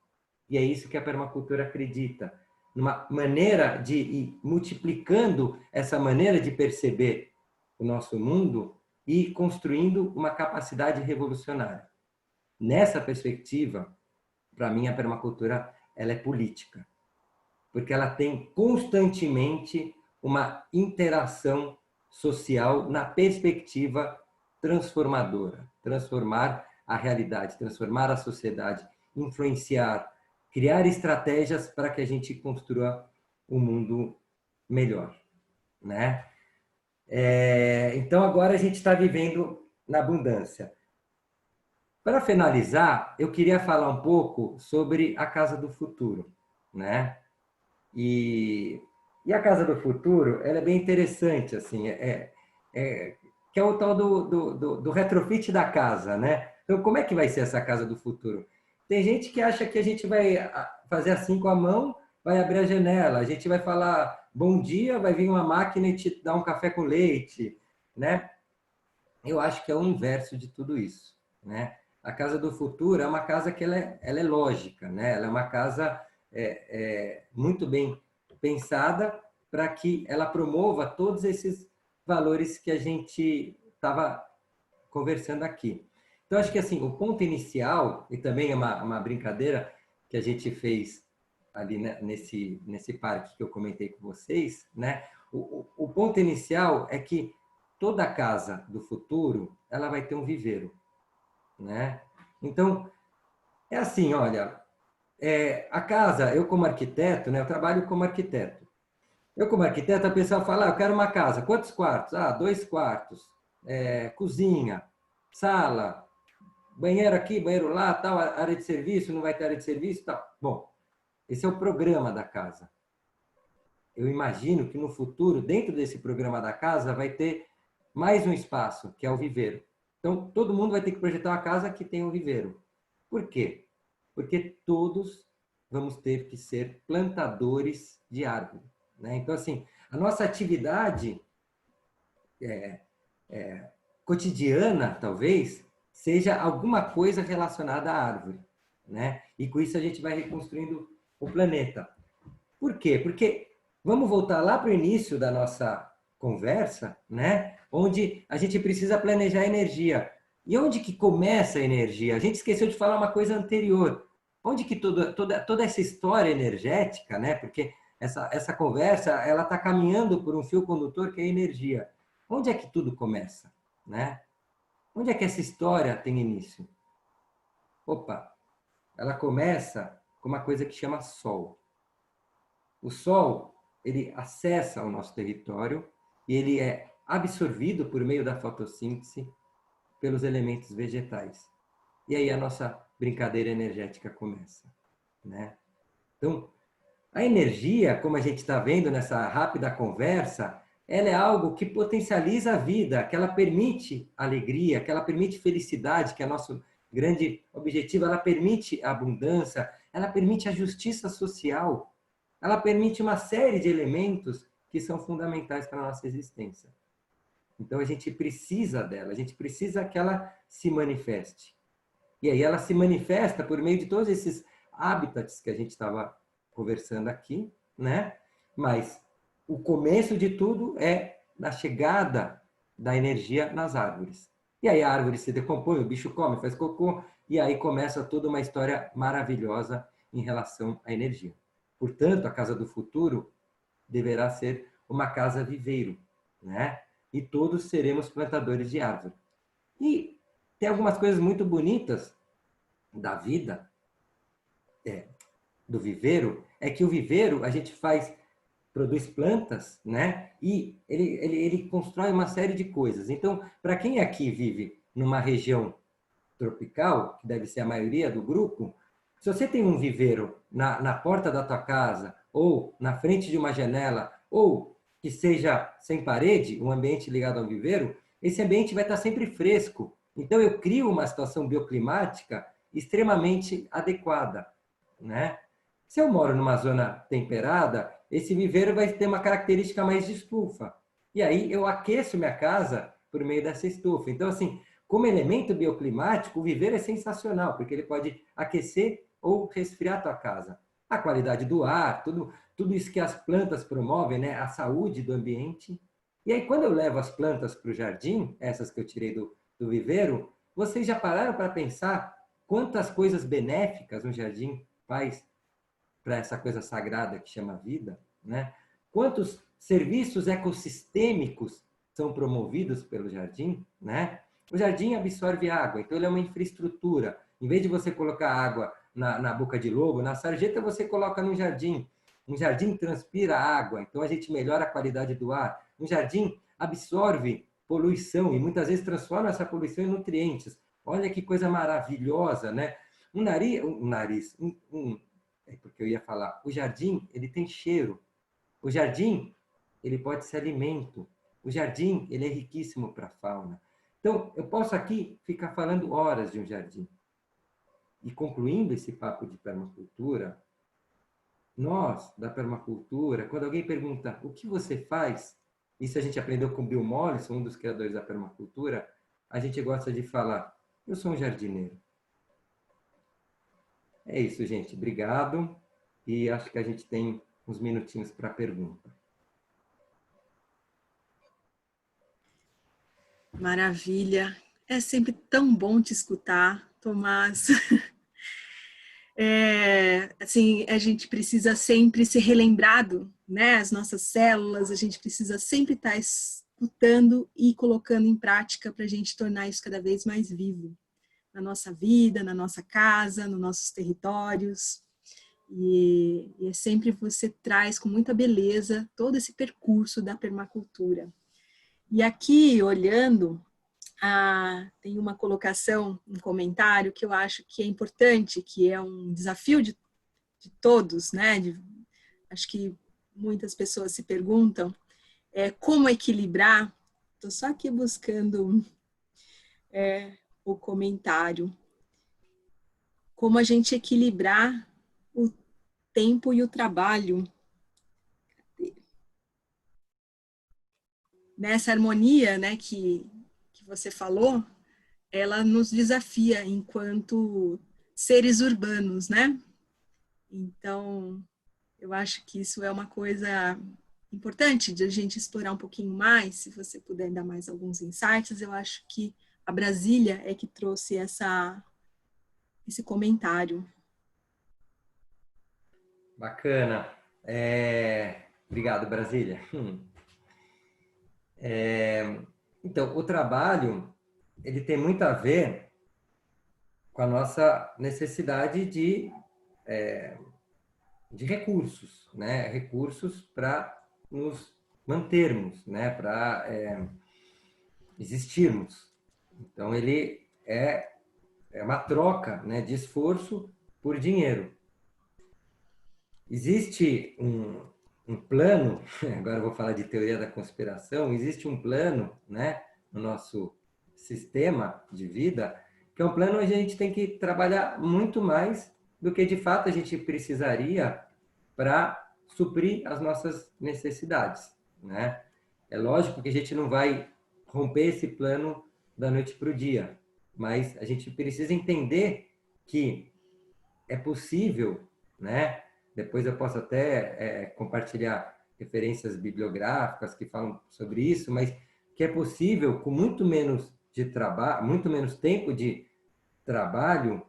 E é isso que a permacultura acredita. Numa maneira de ir multiplicando essa maneira de perceber o nosso mundo e construindo uma capacidade revolucionária. Nessa perspectiva, para mim, a permacultura ela é política, porque ela tem constantemente uma interação social na perspectiva transformadora, transformar a realidade, transformar a sociedade, influenciar, criar estratégias para que a gente construa um mundo melhor, né? Então agora a gente está vivendo na abundância. Para finalizar, eu queria falar um pouco sobre a Casa do Futuro, né? E a Casa do Futuro, ela é bem interessante, assim, que é o tal do retrofit da casa, né? Então, como é que vai ser essa Casa do Futuro? Tem gente que acha que a gente vai fazer assim com a mão, vai abrir a janela, a gente vai falar bom dia, vai vir uma máquina e te dar um café com leite, né? Eu acho que é o inverso de tudo isso, né? A Casa do Futuro é uma casa que ela é lógica, né? Ela é uma casa muito bem pensada para que ela promova todos esses valores que a gente estava conversando aqui. Então, acho que assim, o ponto inicial, e também é uma brincadeira que a gente fez ali, né, nesse parque que eu comentei com vocês, né? O ponto inicial é que toda casa do futuro, ela vai ter um viveiro, né? Então, é assim, olha, a casa, eu como arquiteto, né? Eu trabalho como arquiteto. Eu como arquiteto, a pessoa fala, eu quero uma casa. Quantos quartos? 2 quartos. Cozinha, sala, banheiro aqui, banheiro lá, tal, área de serviço, não vai ter área de serviço, tal. Bom, esse é o programa da casa. Eu imagino que no futuro, dentro desse programa da casa, vai ter mais um espaço, que é o viveiro. Então, todo mundo vai ter que projetar uma casa que tenha um viveiro. Por quê? Porque todos vamos ter que ser plantadores de árvore, né? Então, assim, a nossa atividade cotidiana, talvez, seja alguma coisa relacionada à árvore, né? E com isso a gente vai reconstruindo o planeta. Por quê? Porque vamos voltar lá para o início da nossa conversa, né? Onde a gente precisa planejar a energia. E onde que começa a energia? A gente esqueceu de falar uma coisa anterior. Onde que toda essa história energética, né? Porque essa conversa, ela está caminhando por um fio condutor que é a energia. Onde é que tudo começa, né? Onde é que essa história tem início? Opa, ela começa com uma coisa que chama Sol. O Sol, ele acessa o nosso território e ele é absorvido por meio da fotossíntese pelos elementos vegetais. E aí a nossa brincadeira energética começa, né? Então, a energia, como a gente está vendo nessa rápida conversa, ela é algo que potencializa a vida, que ela permite alegria, que ela permite felicidade, que é nosso grande objetivo, ela permite a abundância, ela permite a justiça social, ela permite uma série de elementos que são fundamentais para a nossa existência. Então a gente precisa dela, a gente precisa que ela se manifeste. E aí ela se manifesta por meio de todos esses hábitats que a gente estava conversando aqui, né? Mas o começo de tudo é na chegada da energia nas árvores. E aí a árvore se decompõe, o bicho come, faz cocô, e aí começa toda uma história maravilhosa em relação à energia. Portanto, a casa do futuro deverá ser uma casa viveiro, né? E todos seremos plantadores de árvore. E tem algumas coisas muito bonitas da vida, do viveiro, é que o viveiro a gente produz plantas, né? E ele constrói uma série de coisas. Então, para quem aqui vive numa região tropical, que deve ser a maioria do grupo, se você tem um viveiro na porta da tua casa, ou na frente de uma janela, ou que seja sem parede, um ambiente ligado ao viveiro, esse ambiente vai estar sempre fresco. Então, eu crio uma situação bioclimática extremamente adequada, né? Se eu moro numa zona temperada, esse viveiro vai ter uma característica mais de estufa. E aí eu aqueço minha casa por meio dessa estufa. Então, assim, como elemento bioclimático, o viveiro é sensacional, porque ele pode aquecer ou resfriar a tua casa. A qualidade do ar, tudo isso que as plantas promovem, né? A saúde do ambiente. E aí, quando eu levo as plantas para o jardim, essas que eu tirei do viveiro, vocês já pararam para pensar quantas coisas benéficas um jardim faz para essa coisa sagrada que chama vida, né? Quantos serviços ecossistêmicos são promovidos pelo jardim, né? O jardim absorve água, então ele é uma infraestrutura. Em vez de você colocar água na boca de lobo, na sarjeta, você coloca no jardim. Um jardim transpira água, então a gente melhora a qualidade do ar. Um jardim absorve poluição e muitas vezes transforma essa poluição em nutrientes. Olha que coisa maravilhosa, né? Porque eu ia falar, o jardim, ele tem cheiro. O jardim, ele pode ser alimento. O jardim, ele é riquíssimo para a fauna. Então, eu posso aqui ficar falando horas de um jardim. E concluindo esse papo de permacultura, nós, da permacultura, quando alguém pergunta o que você faz, isso a gente aprendeu com Bill Mollison, um dos criadores da permacultura, a gente gosta de falar, eu sou um jardineiro. É isso, gente. Obrigado. E acho que a gente tem uns minutinhos para pergunta. Maravilha. É sempre tão bom te escutar, Tomás. Assim, a gente precisa sempre ser relembrado, né? As nossas células, a gente precisa sempre estar escutando e colocando em prática para a gente tornar isso cada vez mais vivo na nossa vida, na nossa casa, nos nossos territórios. E é sempre você traz com muita beleza todo esse percurso da permacultura. E aqui, olhando, tem uma colocação, um comentário que eu acho que é importante, que é um desafio de todos, né? Acho que muitas pessoas se perguntam como equilibrar. Estou só aqui buscando o comentário. Como a gente equilibrar o tempo e o trabalho nessa harmonia, né, que você falou, ela nos desafia enquanto seres urbanos, né? Então, eu acho que isso é uma coisa importante de a gente explorar um pouquinho mais. Se você puder dar mais alguns insights, eu acho que a Brasília é que trouxe esse comentário. Bacana. Obrigado, Brasília. Então, o trabalho, ele tem muito a ver com a nossa necessidade de recursos, né? Recursos para nos mantermos, né? Para existirmos. Então, ele é uma troca, né? De esforço por dinheiro. Existe um plano, agora eu vou falar de teoria da conspiração, existe um plano, né? No nosso sistema de vida, que é um plano onde a gente tem que trabalhar muito mais do que de fato a gente precisaria para suprir as nossas necessidades, né? É lógico que a gente não vai romper esse plano da noite para o dia, mas a gente precisa entender que é possível, né? Depois eu posso até compartilhar referências bibliográficas que falam sobre isso, mas que é possível com muito menos de trabalho, muito menos tempo de trabalho,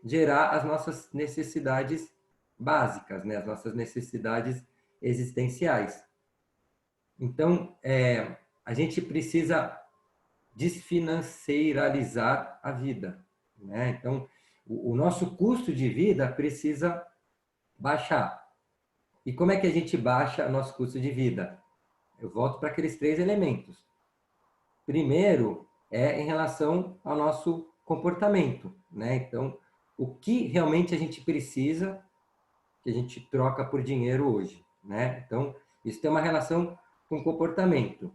gerar as nossas necessidades básicas, né? As nossas necessidades existenciais. Então, a gente precisa desfinanceiralizar a vida, né? Então, o nosso custo de vida precisa baixar. E como é que a gente baixa nosso custo de vida? Eu volto para aqueles 3 elementos. Primeiro é em relação ao nosso comportamento, né? Então, o que realmente a gente precisa que a gente troca por dinheiro hoje, né? Então, isso tem uma relação com comportamento.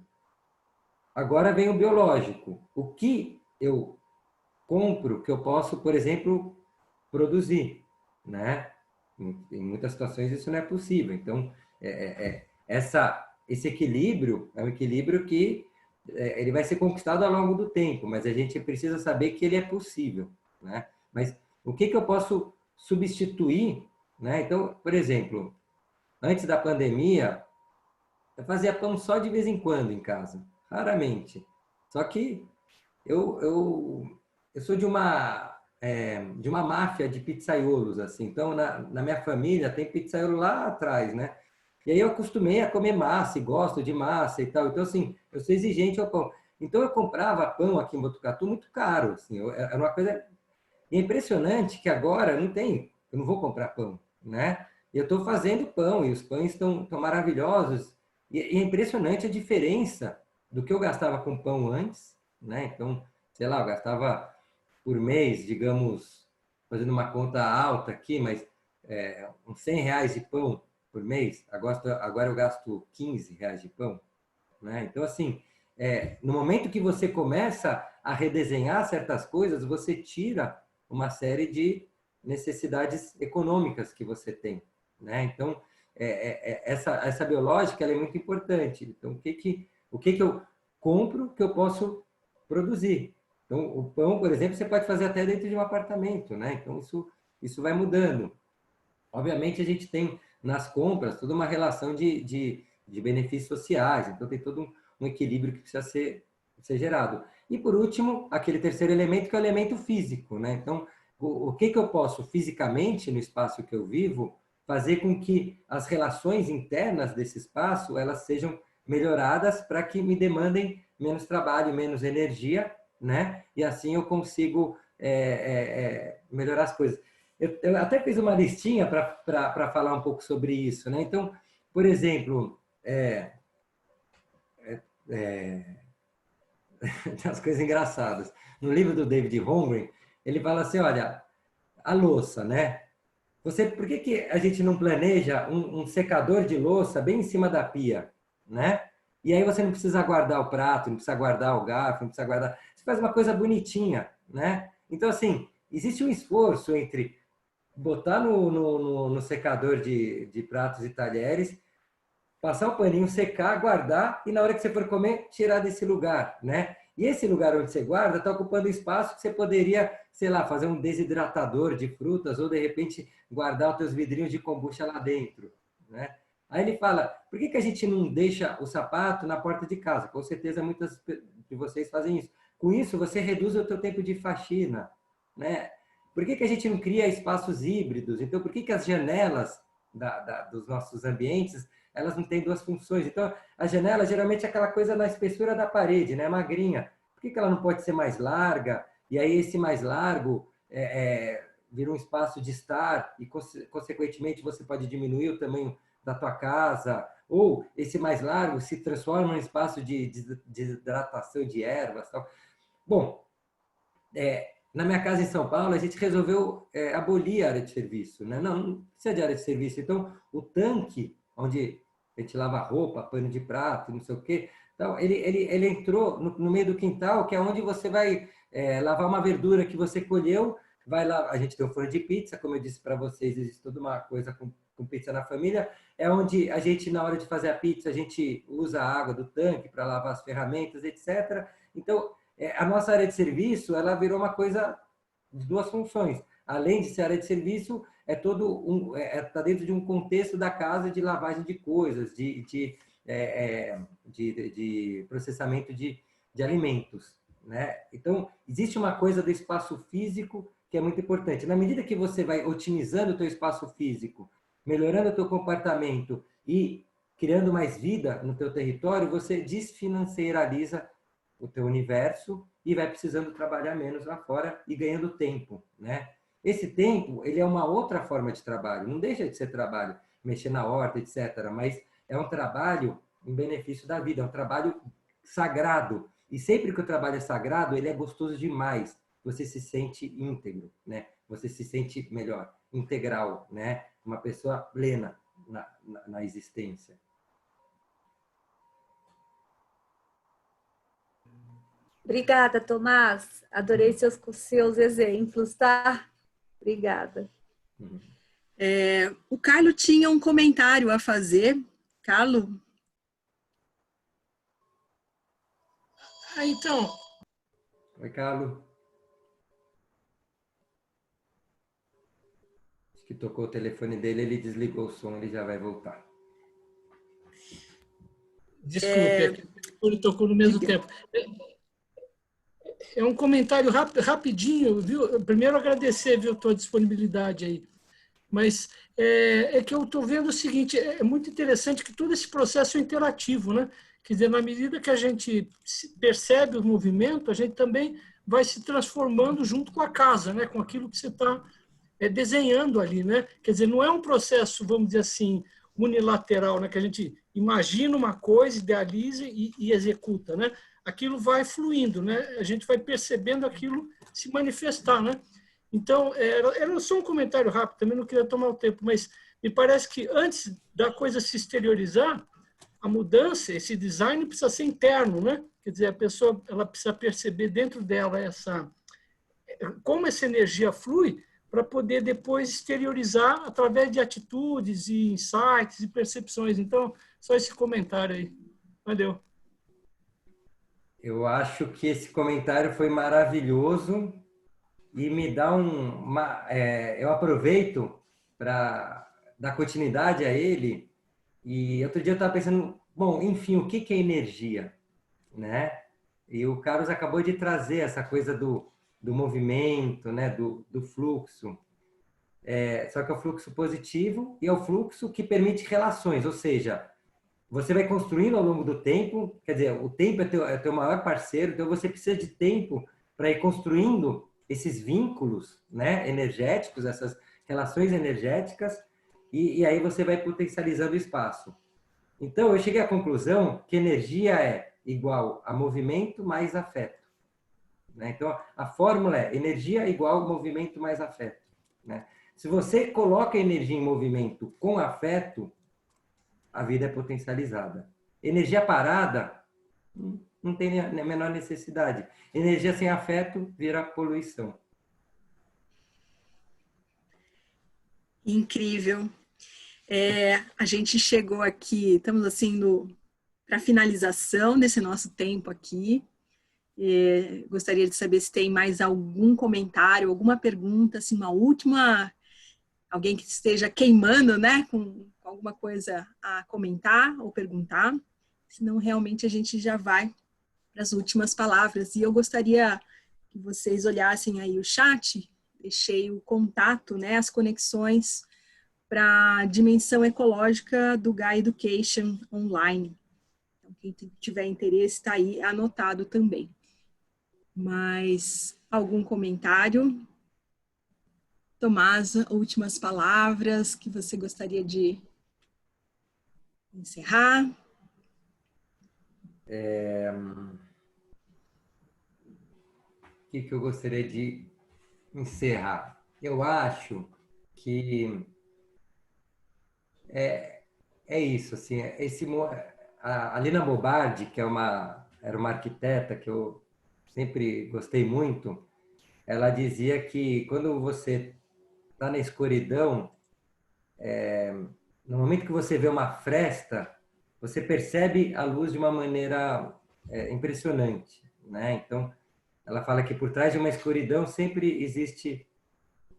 Agora vem o biológico. O que eu compro que eu posso, por exemplo, produzir, né? Em muitas situações isso não é possível. Então, esse equilíbrio é um equilíbrio que ele vai ser conquistado ao longo do tempo, mas a gente precisa saber que ele é possível, né? Mas o que eu posso substituir, né? Então, por exemplo, antes da pandemia, eu fazia pão só de vez em quando em casa, raramente. Só que eu sou de uma máfia de pizzaiolos, assim. Então, na minha família tem pizzaiolo lá atrás, né? E aí eu acostumei a comer massa e gosto de massa e tal. Então, assim, eu sou exigente ao pão. Então, eu comprava pão aqui em Botucatu muito caro, assim. Era uma coisa... E é impressionante que agora não tem... Eu não vou comprar pão, né? Eu estou fazendo pão e os pães estão maravilhosos. E é impressionante a diferença do que eu gastava com pão antes, né? Então, sei lá, eu gastava por mês, digamos, fazendo uma conta alta aqui, mas uns R$ 100 de pão por mês. Agora eu gasto R$ 15 de pão, né? Então, assim, no momento que você começa a redesenhar certas coisas, você tira uma série de necessidades econômicas que você tem, né? Então, essa biológica ela é muito importante. Então, o que eu compro que eu posso produzir? Então, o pão, por exemplo, você pode fazer até dentro de um apartamento, né? Então, isso vai mudando. Obviamente, a gente tem nas compras toda uma relação de benefícios sociais, então tem todo um equilíbrio que precisa ser gerado. E, por último, aquele terceiro elemento, que é o elemento físico, né? Então, o que eu posso fisicamente, no espaço que eu vivo, fazer com que as relações internas desse espaço elas sejam melhoradas para que me demandem menos trabalho, menos energia, né? E assim eu consigo melhorar as coisas. Eu até fiz uma listinha para falar um pouco sobre isso, né? Então, por exemplo, tem umas coisas engraçadas. No livro do David Holmgren, ele fala assim, olha, a louça, né? Por que a gente não planeja um secador de louça bem em cima da pia, né? E aí você não precisa guardar o prato, não precisa guardar o garfo, não precisa guardar... Você faz uma coisa bonitinha, né? Então, assim, existe um esforço entre botar no secador de pratos e talheres, passar o paninho, secar, guardar e na hora que você for comer, tirar desse lugar, né? E esse lugar onde você guarda está ocupando espaço que você poderia, sei lá, fazer um desidratador de frutas ou, de repente, guardar os teus vidrinhos de kombucha lá dentro, né? Aí ele fala, por que a gente não deixa o sapato na porta de casa? Com certeza muitas de vocês fazem isso. Com isso, você reduz o teu tempo de faxina, né? Por que a gente não cria espaços híbridos? Então, por que as janelas dos nossos ambientes elas não têm duas funções? Então, a janela geralmente é aquela coisa na espessura da parede, né? Magrinha. Por que ela não pode ser mais larga? E aí esse mais largo vira um espaço de estar e, consequentemente, você pode diminuir o tamanho da tua casa. Ou esse mais largo se transforma em um espaço de hidratação de ervas. Tal. Bom, na minha casa em São Paulo, a gente resolveu abolir a área de serviço, né? Não precisa de área de serviço. Então, o tanque, onde a gente lava roupa, pano de prato, não sei o quê, então, ele entrou no meio do quintal, que é onde você vai lavar uma verdura que você colheu, vai lá, a gente tem um forno de pizza, como eu disse para vocês, existe toda uma coisa com pizza na família, é onde a gente, na hora de fazer a pizza, a gente usa a água do tanque para lavar as ferramentas, etc. Então, a nossa área de serviço, ela virou uma coisa de duas funções. Além de ser área de serviço, está dentro de um contexto da casa de lavagem de coisas, de processamento de alimentos, né? Então, existe uma coisa do espaço físico que é muito importante. Na medida que você vai otimizando o teu espaço físico, melhorando o teu comportamento e criando mais vida no teu território, você desfinanceiraliza o teu universo e vai precisando trabalhar menos lá fora e ganhando tempo, né? Esse tempo, ele é uma outra forma de trabalho, não deixa de ser trabalho, mexer na horta, etc., mas é um trabalho em benefício da vida, é um trabalho sagrado. E sempre que o trabalho é sagrado, ele é gostoso demais. Você se sente íntegro, né? Você se sente melhor, integral, né? Uma pessoa plena na existência. Obrigada, Tomás. Adorei seus exemplos, tá? Obrigada. O Carlos tinha um comentário a fazer. Carlos? Então. Oi, Carlos. Acho que tocou o telefone dele, ele desligou o som, ele já vai voltar. Desculpe, ele tocou no mesmo tempo. É um comentário rapidinho, viu? Primeiro agradecer, viu, a tua disponibilidade aí. Mas que eu estou vendo o seguinte, é muito interessante que todo esse processo é interativo, né? Quer dizer, na medida que a gente percebe o movimento, a gente também vai se transformando junto com a casa, né? Com aquilo que você está desenhando ali, né? Quer dizer, não é um processo, vamos dizer assim, unilateral, né? Que a gente imagina uma coisa, idealiza e executa, né? Aquilo vai fluindo, né? A gente vai percebendo aquilo se manifestar, né? Então, era só um comentário rápido, também não queria tomar o tempo, mas me parece que antes da coisa se exteriorizar, a mudança, esse design precisa ser interno, né? Quer dizer, a pessoa ela precisa perceber dentro dela como essa energia flui para poder depois exteriorizar através de atitudes e insights e percepções. Então, só esse comentário aí. Valeu. Eu acho que esse comentário foi maravilhoso e me dá eu aproveito para dar continuidade a ele. E outro dia eu estava pensando, bom, enfim, o que é energia, né? E o Carlos acabou de trazer essa coisa do movimento, né, do fluxo. Só que é o fluxo positivo e é o fluxo que permite relações, ou seja, você vai construindo ao longo do tempo, quer dizer, o tempo é teu maior parceiro, então você precisa de tempo para ir construindo esses vínculos, né, energéticos, essas relações energéticas, e aí você vai potencializando o espaço. Então, eu cheguei à conclusão que energia é igual a movimento mais afeto, né? Então, a fórmula é energia igual movimento mais afeto, né? Se você coloca energia em movimento com afeto, a vida é potencializada. Energia parada, não tem a menor necessidade. Energia sem afeto vira poluição. Incrível. A gente chegou aqui, estamos assim para a finalização desse nosso tempo aqui. Gostaria de saber se tem mais algum comentário, alguma pergunta, assim, uma última, alguém que esteja queimando, né, com alguma coisa a comentar ou perguntar. Senão, realmente, a gente já vai para as últimas palavras. E eu gostaria que vocês olhassem aí o chat, deixei o contato, né, as conexões para a dimensão ecológica do Gaia Education online. Então, quem tiver interesse, está aí anotado também. Mas algum comentário? Tomás, últimas palavras que você gostaria de encerrar? O que eu gostaria de encerrar? Eu acho que é isso, assim, a Lina Bobardi, que era uma arquiteta que eu sempre gostei muito, ela dizia que quando você está na escuridão, no momento que você vê uma fresta, você percebe a luz de uma maneira impressionante, né? Então, ela fala que por trás de uma escuridão sempre existe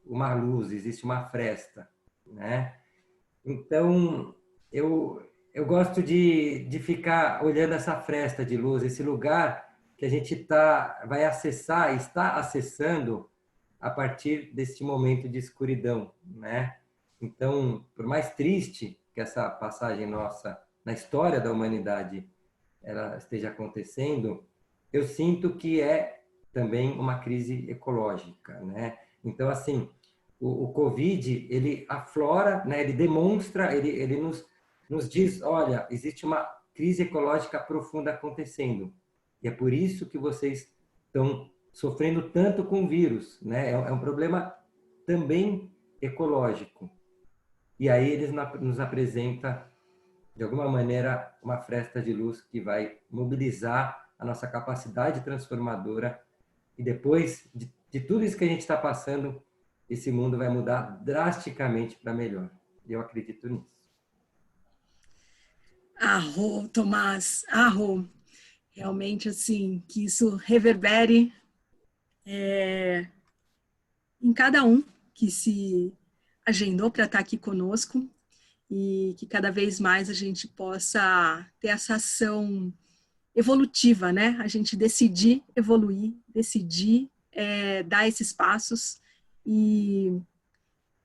uma luz, existe uma fresta, né? Então, eu gosto de ficar olhando essa fresta de luz, esse lugar que a gente vai acessar, está acessando a partir deste momento de escuridão, né? Então, por mais triste que essa passagem nossa na história da humanidade ela esteja acontecendo, eu sinto que é também uma crise ecológica, né? Então, assim, o Covid, ele aflora, né? Ele demonstra, ele nos diz, olha, existe uma crise ecológica profunda acontecendo. E é por isso que vocês estão sofrendo tanto com o vírus, né? É um problema também ecológico. E aí eles nos apresenta de alguma maneira uma fresta de luz que vai mobilizar a nossa capacidade transformadora e depois de tudo isso que a gente está passando, esse mundo vai mudar drasticamente para melhor. E eu acredito nisso. Arro, Tomás, arro. Realmente, assim, que isso reverbere em cada um que se agendou para estar aqui conosco e que cada vez mais a gente possa ter essa ação evolutiva, né? A gente decidir evoluir, decidir dar esses passos e,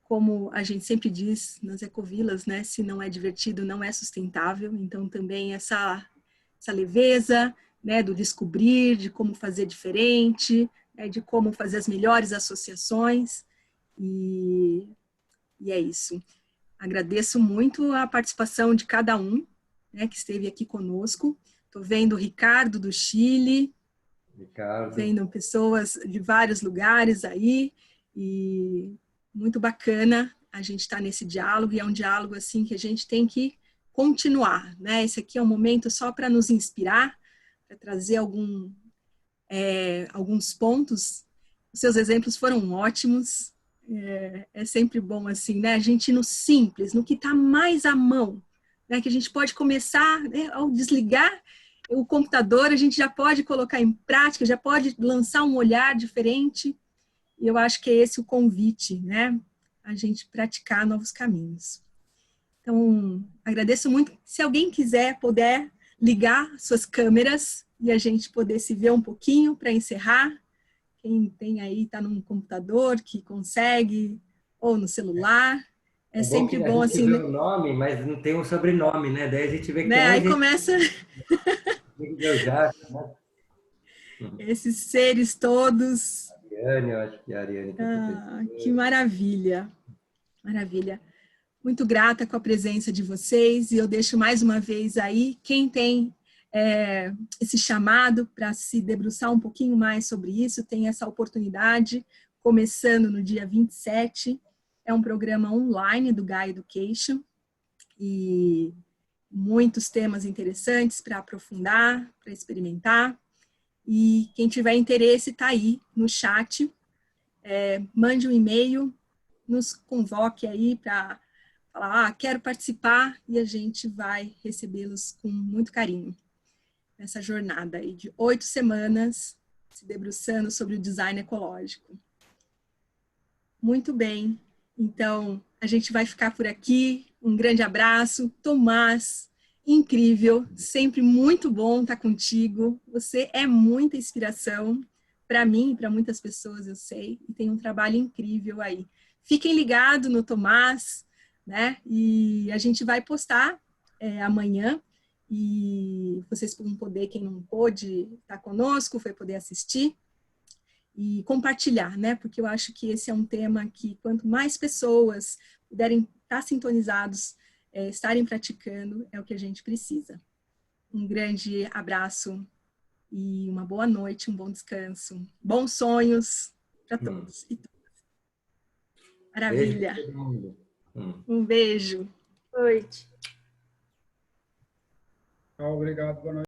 como a gente sempre diz nas ecovilas, né? Se não é divertido, não é sustentável. Então, também essa leveza, né? Do descobrir, de como fazer diferente, né, de como fazer as melhores associações. E é isso. Agradeço muito a participação de cada um, né, que esteve aqui conosco. Estou vendo o Ricardo do Chile, vendo pessoas de vários lugares aí, e muito bacana a gente estar nesse diálogo, e é um diálogo assim que a gente tem que continuar, né? Esse aqui é um momento só para nos inspirar, para trazer alguns pontos. Os seus exemplos foram ótimos, é sempre bom assim, né? A gente ir no simples, no que está mais à mão, né? Que a gente pode começar, né, ao desligar o computador, a gente já pode colocar em prática, já pode lançar um olhar diferente, e eu acho que é esse o convite, né? A gente praticar novos caminhos. Então, agradeço muito. Se alguém quiser, puder ligar suas câmeras e a gente poder se ver um pouquinho para encerrar. Quem tem aí, está num computador que consegue, ou no celular. É sempre bom, a gente assim, vê o nome, mas não tem um sobrenome, né? Daí a gente vê que tem né? um Aí monte de começa gente. Eu já, né? esses seres todos. Ariane, eu acho que é a Ariane que eu tô pensando. Que maravilha, maravilha. Muito grata com a presença de vocês e eu deixo mais uma vez aí, quem tem esse chamado para se debruçar um pouquinho mais sobre isso, tem essa oportunidade, começando no dia 27, é um programa online do Gaia Education e muitos temas interessantes para aprofundar, para experimentar, e quem tiver interesse está aí no chat, mande um e-mail, nos convoque aí para falar, quero participar, e a gente vai recebê-los com muito carinho. Nessa jornada aí de 8 semanas, se debruçando sobre o design ecológico. Muito bem, então a gente vai ficar por aqui. Um grande abraço. Tomás, incrível, sempre muito bom estar contigo. Você é muita inspiração para mim e para muitas pessoas, eu sei, e tem um trabalho incrível aí. Fiquem ligados no Tomás, né? E a gente vai postar amanhã, e vocês vão poder, quem não pôde estar conosco, vai poder assistir e compartilhar, né? Porque eu acho que esse é um tema que quanto mais pessoas puderem estar sintonizados, estarem praticando, é o que a gente precisa. Um grande abraço e uma boa noite, um bom descanso, bons sonhos para todos e todas. Maravilha. Beijo pra todo mundo. Um beijo. Boa noite. Obrigado, boa noite.